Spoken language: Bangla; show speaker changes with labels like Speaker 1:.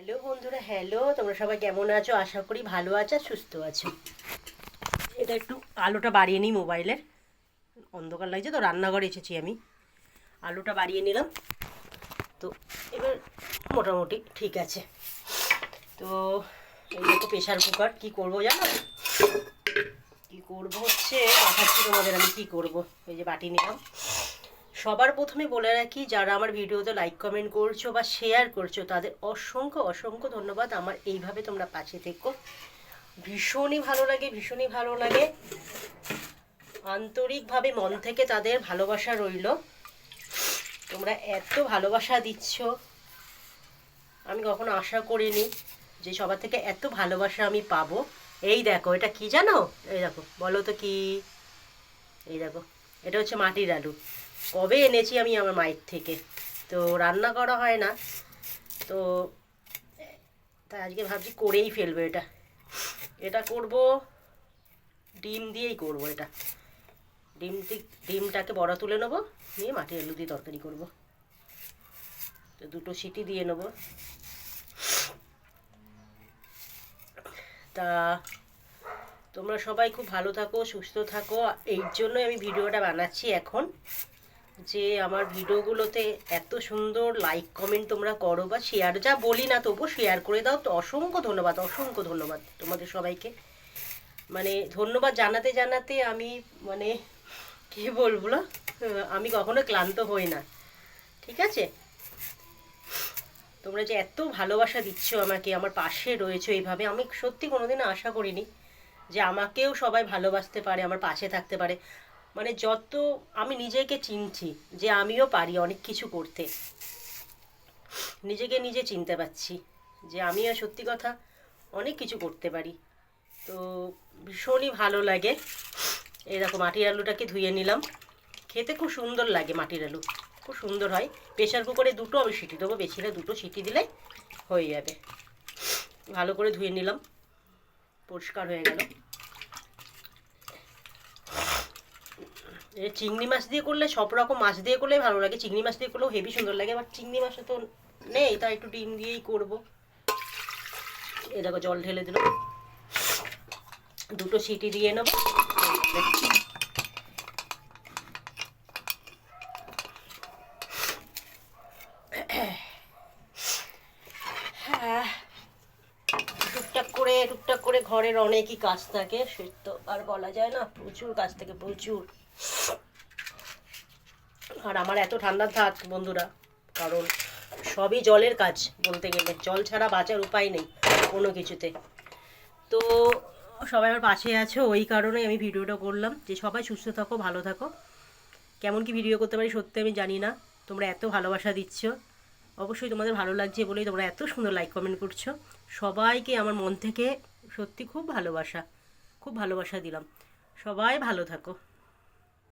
Speaker 1: হ্যালো বন্ধুরা, হ্যালো, তোমরা সবাই কেমন আছো? আশা করি ভালো আছো, সুস্থ আছো। এটা একটু আলোটা বাড়িয়ে নিই মোবাইলের, অন্ধকার লাগছে তো। রান্নাঘরে এসেছি আমি, আলোটা বাড়িয়ে নিলাম। তো এবার মোটামুটি ঠিক আছে। তো এই দেখো প্রেশার কুকার, কী করবো জানো? কী করবো হচ্ছে দেখাচ্ছি তোমাদের আমি কী করবো। এই যে বাটি নিলাম। সবার প্রথমে বলে রাখি, যারা আমার ভিডিওতে লাইক কমেন্ট করছো বা শেয়ার করছো তাদের অসংখ্য অসংখ্য ধন্যবাদ। আমার এইভাবে তোমরা পাশে থেকো, ভীষণই ভালো লাগে, ভীষণই ভালো লাগে। আন্তরিকভাবে মন থেকে তাদের ভালোবাসা রইল। তোমরা এত ভালোবাসা দিচ্ছ, আমি কখনো আশা করিনি যে সবার থেকে এত ভালোবাসা আমি পাবো। এই দেখো, এটা কি জানো? এই দেখো, বলো তো কি? এই দেখো, এটা হচ্ছে মাটির আলু। কবে এনেছি আমি আমার মায়ের থেকে, তো রান্না করা হয় না, তো তাই আজকে ভাবছি করেই ফেলবো এটা। এটা করব ডিম দিয়েই করব এটা। ডিমটাকে বড়া তুলে নেবো, নিয়ে মাটির আলু দিয়ে তরকারি করব। তো দুটো সিটি দিয়ে নেবো। তা তোমরা সবাই খুব ভালো থাকো, সুস্থ থাকো। এই জন্যই আমি ভিডিওটা বানাচ্ছি এখন, যে আমার ভিডিওগুলোতে এত সুন্দর লাইক কমেন্ট তোমরা করো বা শেয়ার, যা বলি না তবু শেয়ার করে দাও। তো অসংখ্য ধন্যবাদ, অসংখ্য ধন্যবাদ তোমাদের সবাইকে। মানে ধন্যবাদ জানাতে জানাতে আমি মানে কী বলবো না, আমি কখনো ক্লান্ত হই না। ঠিক আছে? তোমরা যে এত ভালোবাসা দিচ্ছ আমাকে, আমার পাশে রয়েছো এইভাবে, আমি সত্যি কোনোদিনও আশা করিনি যে আমাকেও সবাই ভালোবাসতে পারে, আমার পাশে থাকতে পারে। মানে যত আমি নিজেকে চিনছি যে আমিও পারি অনেক কিছু করতে, নিজেকে নিজে চিনতে পারছি যে আমিও সত্যি কথা অনেক কিছু করতে পারি। তো ভীষণই ভালো লাগে। এই দেখো মাটির আলুটাকে ধুয়ে নিলাম। খেতে খুব সুন্দর লাগে মাটির আলু, খুব সুন্দর হয়। প্রেশার কুকারে দুটো আমি সিটি দেবো, বেশি না, দুটো সিটি দিলে হয়ে যাবে। ভালো করে ধুয়ে নিলাম, পরিষ্কার হয়ে গেল। চিংড়ি মাছ দিয়ে করলে, সব রকম মাছ দিয়ে করলে ভালো লাগে, চিংড়ি মাছ দিয়ে করলেও হেভি সুন্দর লাগে। আবার চিংড়ি মাছে তো নেই, তাই একটু ডিম দিয়েই করবো। এ দেখো জল ঢেলে দিল, দুটো সিটি দিয়ে নেবো। হ্যাঁ, টুকটাক করে ঘরের অনেকই কাজ থাকে, সে তো আর বলা যায় না, প্রচুর কাজ থাকে, প্রচুর। আর আমার এত ঠান্ডার থাক বন্ধুরা, কারণ সবই জলের কাজ বলতে গেলে, জল ছাড়া বাঁচার উপায় নেই কোনো কিছুতে। তো সবাই আমার পাশে আছো, ওই কারণে আমি ভিডিওটা করলাম, যে সবাই সুস্থ থাকো, ভালো থাকো। কেমন কি ভিডিও করতে পারি সত্যি আমি জানি না, তোমরা এত ভালোবাসা দিচ্ছ। অবশ্যই তোমাদের ভালো লাগছে বলেই তোমরা এত সুন্দর লাইক কমেন্ট করছো। সবাইকে আমার মন থেকে সত্যি খুব ভালোবাসা, খুব ভালোবাসা দিলাম। সবাই ভালো থাকো।